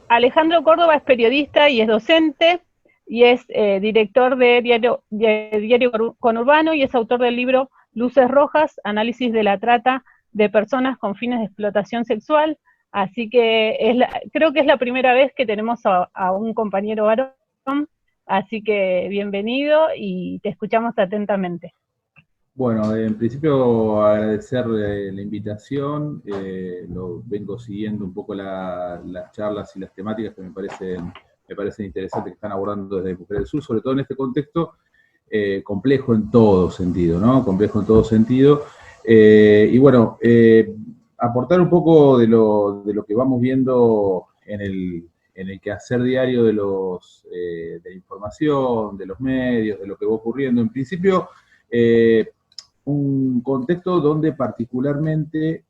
Alejandro Córdoba es periodista y es docente, y es director de Diario Conurbano, y es autor del libro Luces Rojas, análisis de la trata de personas con fines de explotación sexual. Así que creo que es la primera vez que tenemos a un compañero varón, así que bienvenido y te escuchamos atentamente. Bueno, en principio agradecer la invitación, lo vengo siguiendo un poco las charlas y las temáticas que me parecen interesantes que están abordando desde Mujeres del Sur, sobre todo en este contexto complejo en todo sentido, ¿no? Complejo en todo sentido. Y bueno, aportar un poco de lo que vamos viendo en el quehacer diario de la información, de los medios, de lo que va ocurriendo. En principio, un contexto donde particularmente,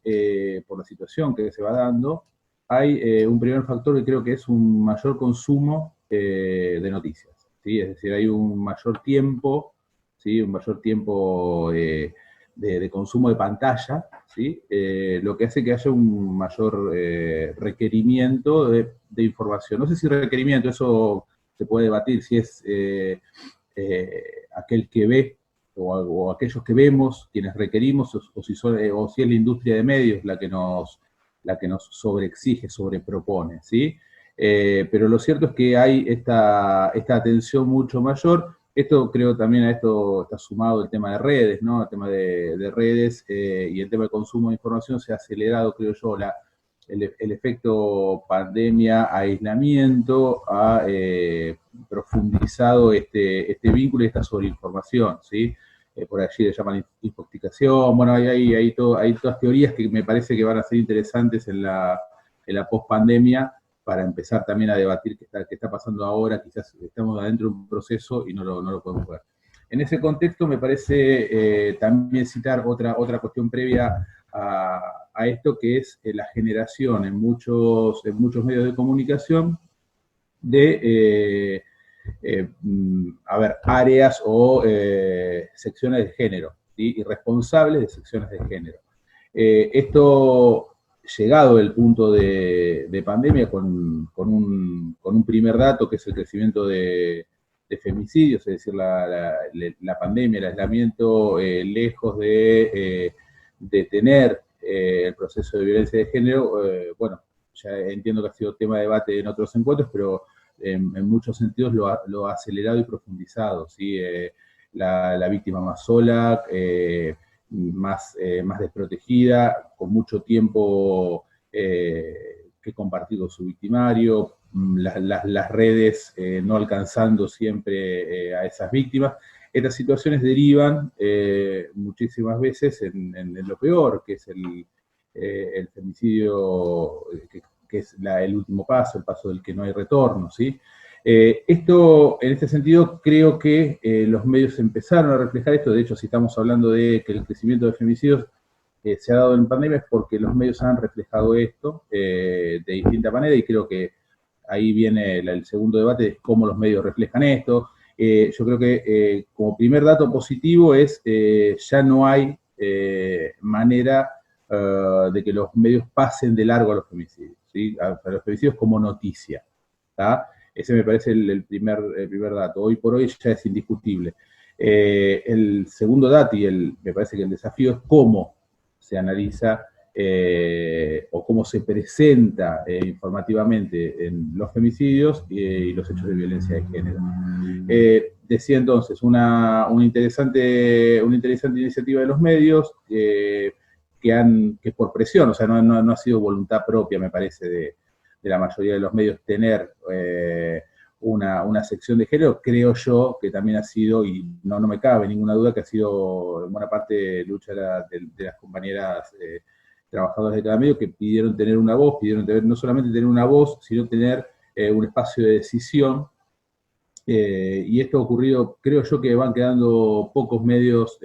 por la situación que se va dando, hay un primer factor que creo que es un mayor consumo de noticias, ¿sí? Es decir, hay un mayor tiempo, ¿sí? Un mayor tiempo de consumo de pantalla, ¿sí? Lo que hace que haya un mayor requerimiento de información. No sé si requerimiento, eso se puede debatir, si es aquel que ve o aquellos que vemos, quienes requerimos, o si es la industria de medios la que nos sobreexige, sobrepropone, ¿sí? Pero lo cierto es que hay esta atención mucho mayor. Esto creo también a esto está sumado el tema de redes, ¿no? El tema de redes y el tema de consumo de información se ha acelerado, creo yo, el efecto pandemia, aislamiento, ha profundizado este vínculo y esta sobreinformación, ¿sí? Por allí le llaman infoxicación, bueno, hay todas teorías que me parece que van a ser interesantes en la post-pandemia para empezar también a debatir qué está pasando ahora, quizás estamos adentro de un proceso y no lo podemos ver. En ese contexto me parece también citar otra cuestión previa a esto, que es la generación en muchos medios de comunicación de áreas o secciones de género, ¿sí? Y responsables de secciones de género. Esto, llegado el punto de pandemia, con un primer dato, que es el crecimiento de femicidios, es decir, la pandemia, el aislamiento, lejos de detener el proceso de violencia de género, bueno, ya entiendo que ha sido tema de debate en otros encuentros, pero en muchos sentidos lo ha acelerado y profundizado, ¿sí? La víctima más sola, más desprotegida, con mucho tiempo que compartir con su victimario, las redes no alcanzando siempre a esas víctimas. Estas situaciones derivan muchísimas veces en lo peor, que es el femicidio, que es el último paso, el paso del que no hay retorno, ¿sí? Esto, en este sentido, creo que los medios empezaron a reflejar esto. De hecho, si estamos hablando de que el crecimiento de femicidios se ha dado en pandemia, es porque los medios han reflejado esto de distinta manera, y creo que ahí viene el segundo debate de cómo los medios reflejan esto. Yo creo que como primer dato positivo es ya no hay manera de que los medios pasen de largo a los femicidios, ¿sí? A los femicidios como noticia, ¿tá? Ese me parece el primer dato. Hoy por hoy ya es indiscutible. El segundo dato, y me parece que el desafío, es cómo se analiza o cómo se presenta informativamente en los femicidios y los hechos de violencia de género. Decía entonces, una interesante iniciativa de los medios que por presión, o sea, no ha sido voluntad propia, me parece, de la mayoría de los medios tener una sección de género. Creo yo que también ha sido, y no me cabe ninguna duda, que ha sido en buena parte lucha de las compañeras trabajadoras de cada medio, que pidieron tener una voz, no solamente tener una voz, sino tener un espacio de decisión. Y esto ha ocurrido, creo yo, que van quedando pocos medios,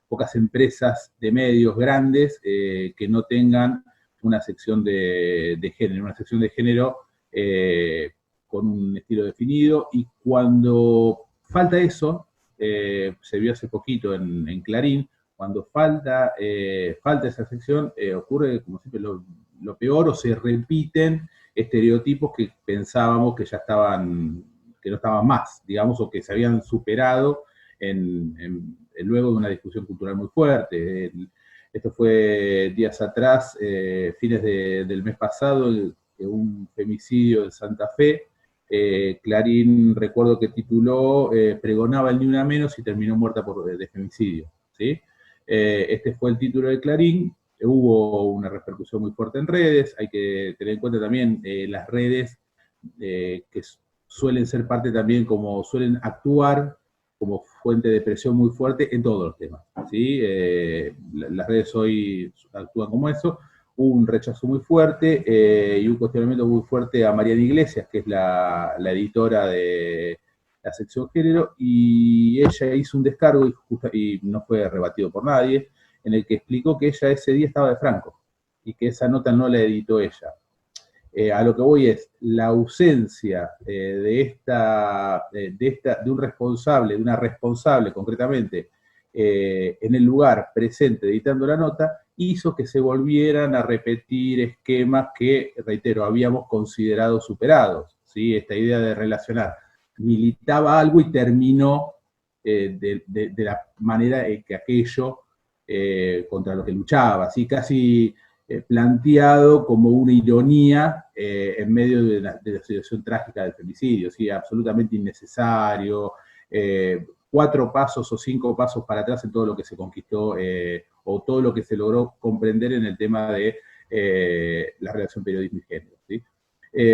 pocas empresas de medios grandes que no tengan una sección de género, con un estilo definido. Y cuando falta eso, se vio hace poquito en Clarín, cuando falta esa sección, ocurre, como siempre, lo peor, o se repiten estereotipos que pensábamos que ya estaban, que no estaban más, digamos, o que se habían superado luego de una discusión cultural muy fuerte. Esto fue días atrás, fines del mes pasado, un femicidio en Santa Fe. Clarín, recuerdo que tituló Pregonaba el ni una menos y terminó muerta de femicidio, ¿sí? Este fue el título de Clarín. Hubo una repercusión muy fuerte en redes. Hay que tener en cuenta también las redes que suelen ser parte también, como suelen actuar como fuente de presión muy fuerte en todos los temas, ¿sí? Las redes hoy actúan como eso. Hubo un rechazo muy fuerte y un cuestionamiento muy fuerte a Mariana Iglesias, que es la editora de la sección género, y ella hizo un descargo y no fue rebatido por nadie, en el que explicó que ella ese día estaba de Franco y que esa nota no la editó ella. A lo que voy es la ausencia de un responsable, de una responsable concretamente, en el lugar presente editando la nota, hizo que se volvieran a repetir esquemas que, reitero, habíamos considerado superados, ¿sí? Esta idea de relacionar, militaba algo y terminó de la manera en que aquello contra lo que luchaba, ¿sí? Casi planteado como una ironía en medio de la situación trágica del femicidio, ¿sí? Absolutamente innecesario, 4 pasos o 5 pasos para atrás en todo lo que se conquistó o todo lo que se logró comprender en el tema de la relación periodismo y género, ¿sí?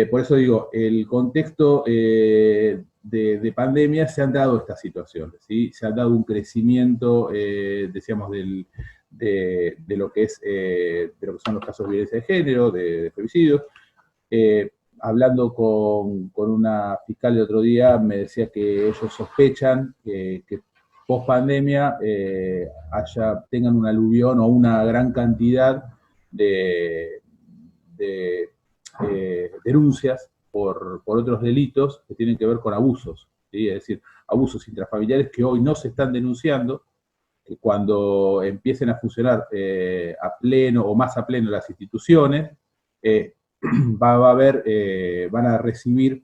Por eso digo, el contexto de pandemia se han dado estas situaciones, ¿sí? Se ha dado un crecimiento, decíamos, de lo que son los casos de violencia de género, de femicidios. Hablando con una fiscal el otro día, me decía que ellos sospechan que post pandemia tengan un aluvión o una gran cantidad de denuncias por otros delitos que tienen que ver con abusos, ¿sí? Es decir, abusos intrafamiliares que hoy no se están denunciando, que cuando empiecen a funcionar a pleno o más a pleno las instituciones, van a recibir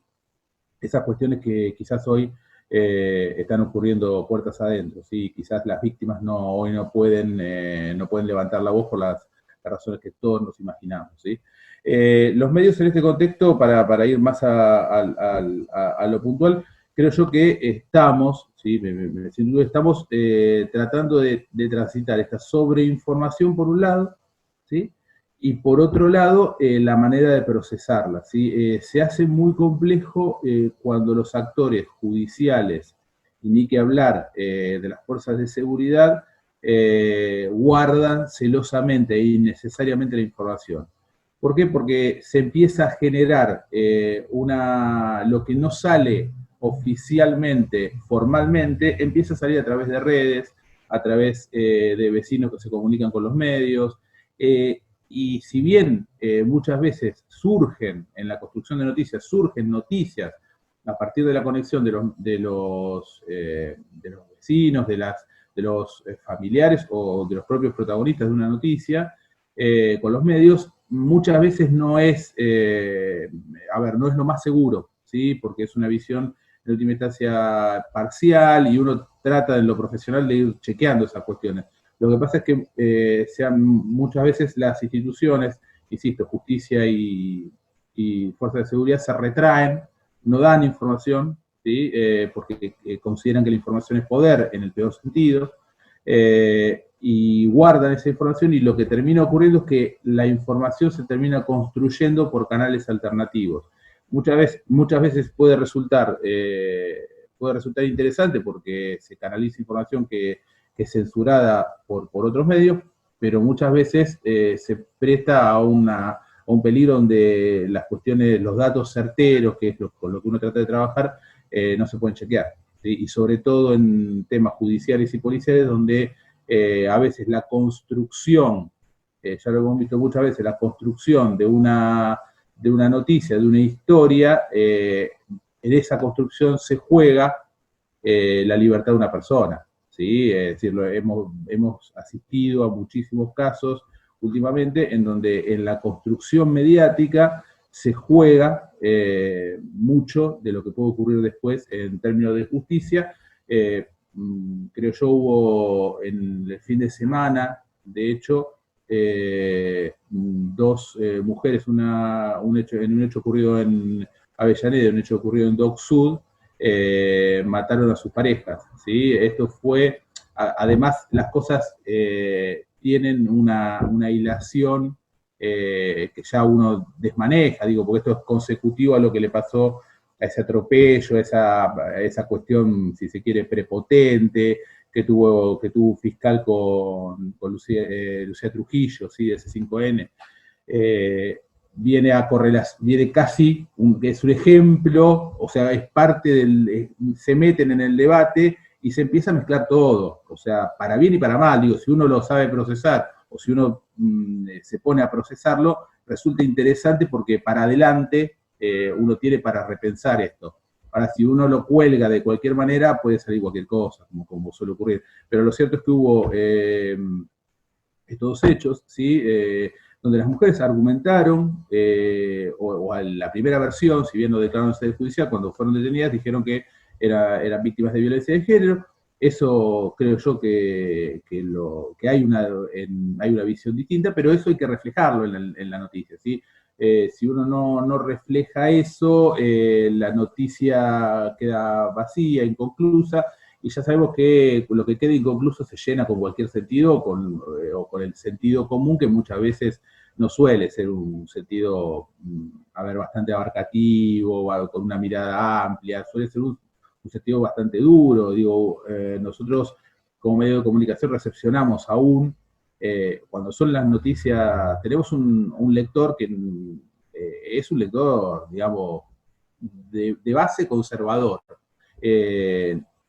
esas cuestiones que quizás hoy están ocurriendo puertas adentro, ¿sí? Quizás las víctimas hoy no pueden levantar la voz por las razones que todos nos imaginamos, ¿sí? Los medios en este contexto, para ir más a lo puntual, creo yo que estamos, ¿sí? Sin duda estamos tratando de transitar esta sobreinformación por un lado, ¿sí? Y por otro lado, la manera de procesarla, ¿sí? Se hace muy complejo cuando los actores judiciales, y ni que hablar de las fuerzas de seguridad, guardan celosamente e innecesariamente la información. ¿Por qué? Porque se empieza a generar lo que no sale oficialmente, formalmente, empieza a salir a través de redes, a través de vecinos que se comunican con los medios, y si bien muchas veces en la construcción de noticias, surgen noticias a partir de la conexión de los vecinos, de los familiares o de los propios protagonistas de una noticia, con los medios, muchas veces no es lo más seguro, ¿sí? Porque es una visión en última instancia parcial y uno trata en lo profesional de ir chequeando esas cuestiones. Lo que pasa es que muchas veces las instituciones, insisto, justicia y fuerzas de seguridad se retraen, no dan información, ¿sí? Porque consideran que la información es poder en el peor sentido, y guardan esa información, y lo que termina ocurriendo es que la información se termina construyendo por canales alternativos. Muchas veces puede resultar interesante porque se canaliza información que es censurada por otros medios, pero muchas veces se presta a un peligro donde las cuestiones, los datos certeros, que es con lo que uno trata de trabajar, no se pueden chequear, ¿sí? Y sobre todo en temas judiciales y policiales, donde a veces la construcción, ya lo hemos visto muchas veces, la construcción de una noticia, de una historia, en esa construcción se juega la libertad de una persona, ¿sí? Es decir, hemos asistido a muchísimos casos últimamente en donde en la construcción mediática se juega mucho de lo que puede ocurrir después en términos de justicia. Creo yo hubo en el fin de semana, de hecho, dos mujeres, en un hecho ocurrido en Avellaneda, un hecho ocurrido en Dock Sud, mataron a sus parejas, ¿sí? Esto fue, además las cosas tienen una hilación que ya uno desmaneja, digo, porque esto es consecutivo a lo que le pasó a ese atropello, a esa cuestión, si se quiere, prepotente, que tuvo un fiscal con Lucía Trujillo, ¿sí? De C5N. Viene casi, es un ejemplo, o sea, es parte se meten en el debate y se empieza a mezclar todo, o sea, para bien y para mal, digo, si uno lo sabe procesar o si uno se pone a procesarlo, resulta interesante porque para adelante uno tiene para repensar esto. Ahora, si uno lo cuelga de cualquier manera, puede salir cualquier cosa, como suele ocurrir. Pero lo cierto es que hubo estos hechos, ¿sí? Donde las mujeres argumentaron, o a la primera versión, si bien no declararon en sede judicial, cuando fueron detenidas, dijeron que eran víctimas de violencia de género. Eso creo yo que hay una visión distinta, pero eso hay que reflejarlo en la noticia, ¿sí? Si uno no refleja eso, la noticia queda vacía, inconclusa, y ya sabemos que lo que queda inconcluso se llena con cualquier sentido o con el sentido común, que muchas veces no suele ser un sentido, bastante abarcativo, con una mirada amplia, suele ser un sentido bastante duro. Digo, nosotros como medio de comunicación recepcionamos aún, cuando son las noticias, tenemos un lector que es un lector, digamos, de base conservador.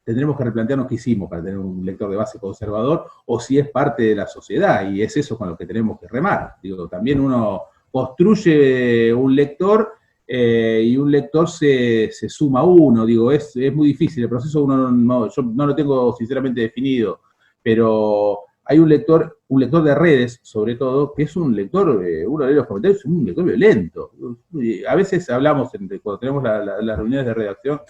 Tendremos que replantearnos qué hicimos para tener un lector de base conservador, o si es parte de la sociedad, y es eso con lo que tenemos que remar. Digo, también uno construye un lector, y un lector se suma a uno. Digo, es muy difícil, el proceso yo no lo tengo sinceramente definido, pero hay un lector de redes, sobre todo, que es un lector, uno lee los comentarios, es un lector violento. A veces hablamos, cuando tenemos las reuniones de redacción,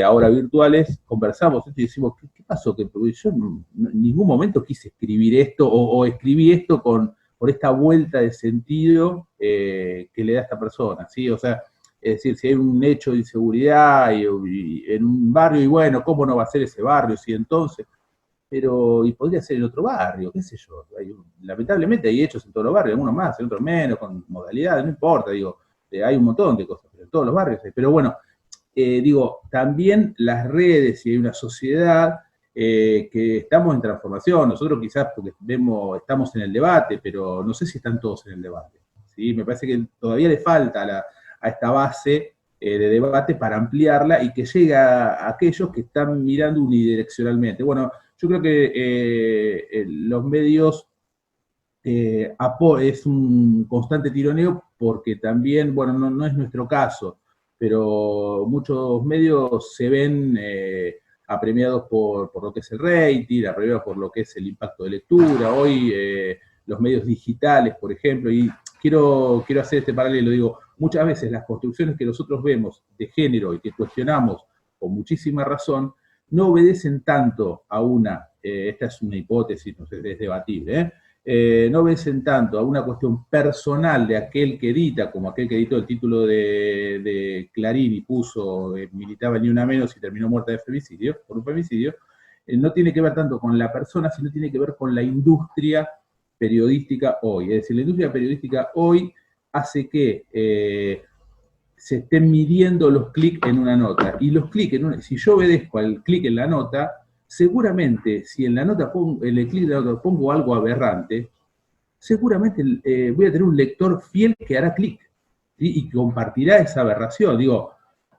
ahora virtuales, conversamos y decimos, ¿qué pasó? Que yo en ningún momento quise escribir esto, o escribí esto por esta vuelta de sentido que le da a esta persona, ¿sí? O sea, es decir, si hay un hecho de inseguridad y en un barrio, y bueno, ¿cómo no va a ser ese barrio? Si entonces, y podría ser en otro barrio, qué sé yo. Lamentablemente hay hechos en todos los barrios, algunos más, en otros menos, con modalidades, no importa, digo, hay un montón de cosas, pero en todos los barrios hay. Pero bueno, digo, también las redes, y hay una sociedad que estamos en transformación. Nosotros quizás porque estamos en el debate, pero no sé si están todos en el debate, ¿sí? Me parece que todavía le falta a esta base de debate para ampliarla y que llegue a aquellos que están mirando unidireccionalmente. Bueno, yo creo que los medios es un constante tironeo, porque también, bueno, no es nuestro caso, pero muchos medios se ven apremiados por lo que es el rating, apremiados por lo que es el impacto de lectura. Hoy los medios digitales, por ejemplo, y quiero hacer este paralelo, digo, muchas veces las construcciones que nosotros vemos de género y que cuestionamos con muchísima razón, no obedecen tanto a esta es una hipótesis, no sé, es debatible, no obedecen tanto a una cuestión personal de aquel que edita, como aquel que editó el título de Clarín y puso militaba ni una menos y terminó muerta por un femicidio, no tiene que ver tanto con la persona, sino tiene que ver con la industria periodística hoy. Es decir, la industria periodística hoy hace que se estén midiendo los clics en una nota. Y los clics, si yo obedezco al clic en la nota, seguramente si en la nota en el clic de la nota pongo algo aberrante, seguramente voy a tener un lector fiel que hará clic, ¿sí? Y compartirá esa aberración. Digo,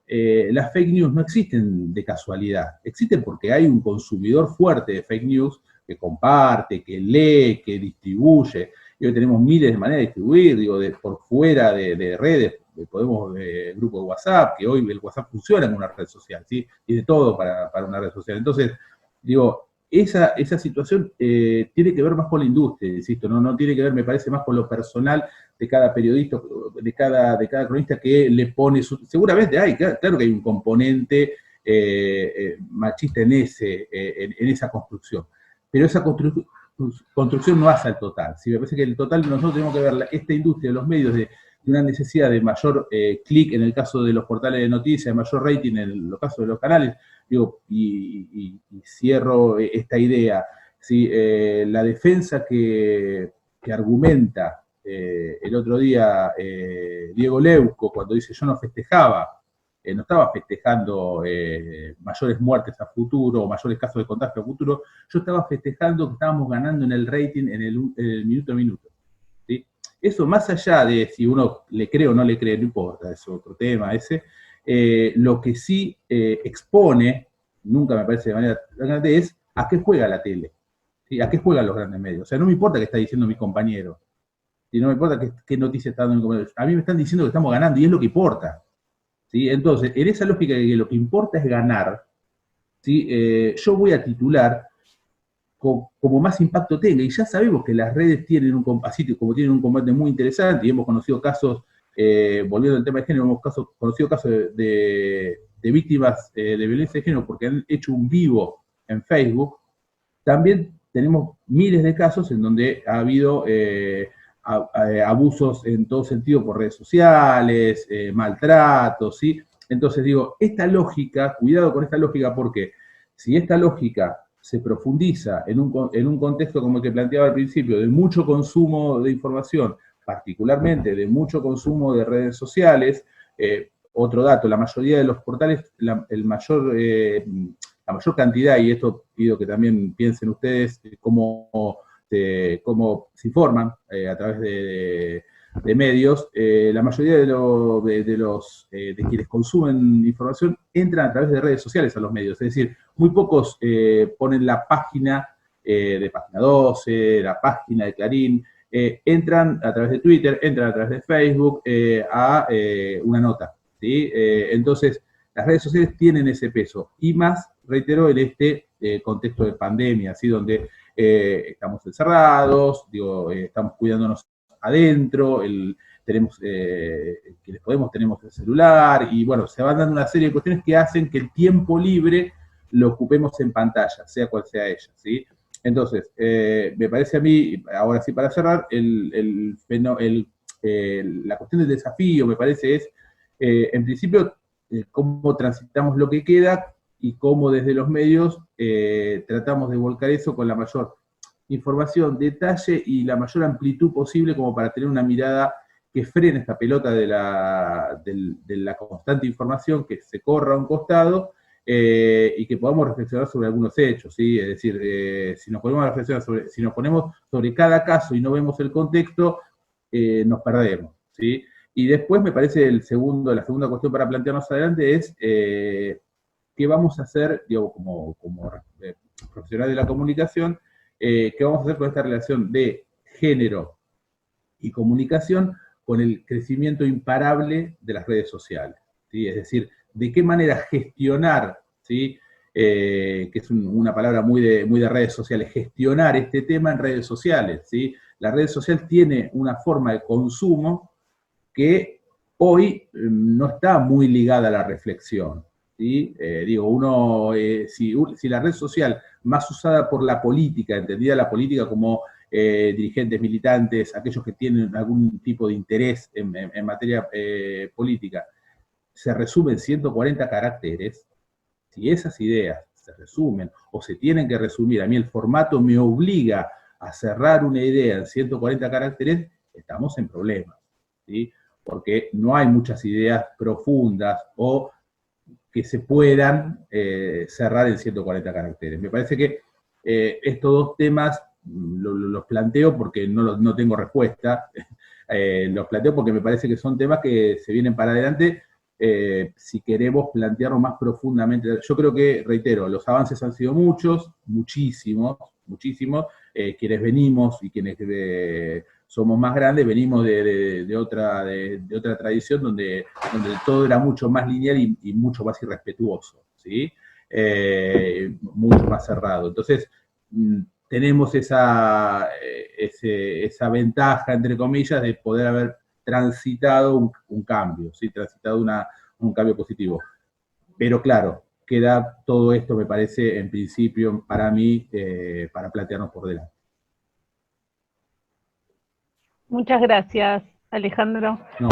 las fake news no existen de casualidad, existen porque hay un consumidor fuerte de fake news que comparte, que lee, que distribuye. Y hoy tenemos miles de maneras de distribuir, digo, por fuera de redes. Podemos el grupo de WhatsApp, que hoy el WhatsApp funciona en una red social, ¿sí? Y de todo para una red social. Entonces, digo, esa situación tiene que ver más con la industria, insisto, no tiene que ver, me parece, más con lo personal de cada periodista, de cada cronista que le pone seguramente hay, claro que hay un componente machista en esa construcción, pero esa construcción no hace al total. ¿Sí? Me parece que el total nosotros tenemos que ver esta industria de los medios de una necesidad de mayor clic en el caso de los portales de noticias, de mayor rating en los casos de los canales, digo, y cierro esta idea. ¿Sí? La defensa que argumenta el otro día Diego Leuco cuando dice yo no festejaba, no estaba festejando mayores muertes a futuro o mayores casos de contagio a futuro, yo estaba festejando que estábamos ganando en el rating en el minuto a minuto. ¿Sí? Eso más allá de si uno le cree o no le cree, no importa, es otro tema ese, lo que sí expone, nunca me parece de manera tan grande, es a qué juega la tele, ¿sí? A qué juegan los grandes medios. O sea, no me importa qué está diciendo mi compañero, y no me importa qué noticia está dando mi compañero, a mí me están diciendo que estamos ganando y es lo que importa. ¿Sí? Entonces, en esa lógica de que lo que importa es ganar, ¿sí? Yo voy a titular como más impacto tenga, y ya sabemos que las redes tienen así como tienen un combate muy interesante, y hemos conocido casos, volviendo al tema de género, hemos conocido casos de víctimas de violencia de género porque han hecho un vivo en Facebook. También tenemos miles de casos en donde ha habido abusos en todo sentido por redes sociales, maltratos, ¿sí? Entonces digo, esta lógica, cuidado con esta lógica, porque si esta lógica se profundiza en un contexto como el que planteaba al principio, de mucho consumo de información, particularmente de mucho consumo de redes sociales, otro dato, la mayoría de los portales, la mayor cantidad, y esto pido que también piensen ustedes cómo se informan a través de medios, la mayoría de quienes consumen información entran a través de redes sociales a los medios, es decir, muy pocos ponen la página de Página 12, la página de Clarín, entran a través de Twitter, entran a través de Facebook a una nota, ¿sí? Entonces, las redes sociales tienen ese peso, y más, reitero, en este contexto de pandemia, ¿sí? Donde estamos encerrados, digo, estamos cuidándonos adentro, quienes podemos tenemos el celular, y bueno, se van dando una serie de cuestiones que hacen que el tiempo libre lo ocupemos en pantalla, sea cual sea ella, ¿sí? Entonces, me parece a mí, ahora sí para cerrar, la cuestión del desafío, me parece, es, en principio, cómo transitamos lo que queda y cómo desde los medios tratamos de volcar eso con la mayor información, detalle y la mayor amplitud posible como para tener una mirada que frene esta pelota de la constante información, que se corra a un costado y que podamos reflexionar sobre algunos hechos, ¿sí? Es decir, si nos ponemos a reflexionar si nos ponemos sobre cada caso y no vemos el contexto, nos perdemos, ¿sí? Y después me parece la segunda cuestión para plantearnos adelante es qué vamos a hacer, digo, como profesional de la comunicación, qué vamos a hacer con esta relación de género y comunicación con el crecimiento imparable de las redes sociales, ¿sí? Es decir, de qué manera gestionar, ¿sí? Que es una palabra muy de redes sociales, gestionar este tema en redes sociales, ¿sí? La red social tiene una forma de consumo que hoy no está muy ligada a la reflexión, ¿sí? Digo, si la red social más usada por la política, entendida la política como dirigentes militantes, aquellos que tienen algún tipo de interés en materia política, se resume en 140 caracteres, si esas ideas se resumen o se tienen que resumir, a mí el formato me obliga a cerrar una idea en 140 caracteres, estamos en problemas, ¿sí? Porque no hay muchas ideas profundas o que se puedan cerrar en 140 caracteres. Me parece que estos dos temas los planteo porque no tengo respuesta, los planteo porque me parece que son temas que se vienen para adelante si queremos plantearlo más profundamente. Yo creo que, reitero, los avances han sido muchísimos, quienes venimos y quienes somos más grandes, venimos de otra tradición donde todo era mucho más lineal y mucho más irrespetuoso, ¿sí? mucho más cerrado. Entonces, tenemos esa ventaja, entre comillas, de poder haber transitado un cambio, ¿sí? Transitado un cambio positivo. Pero claro, queda todo esto, me parece, en principio, para mí, para plantearnos por delante. Muchas gracias, Alejandro. No.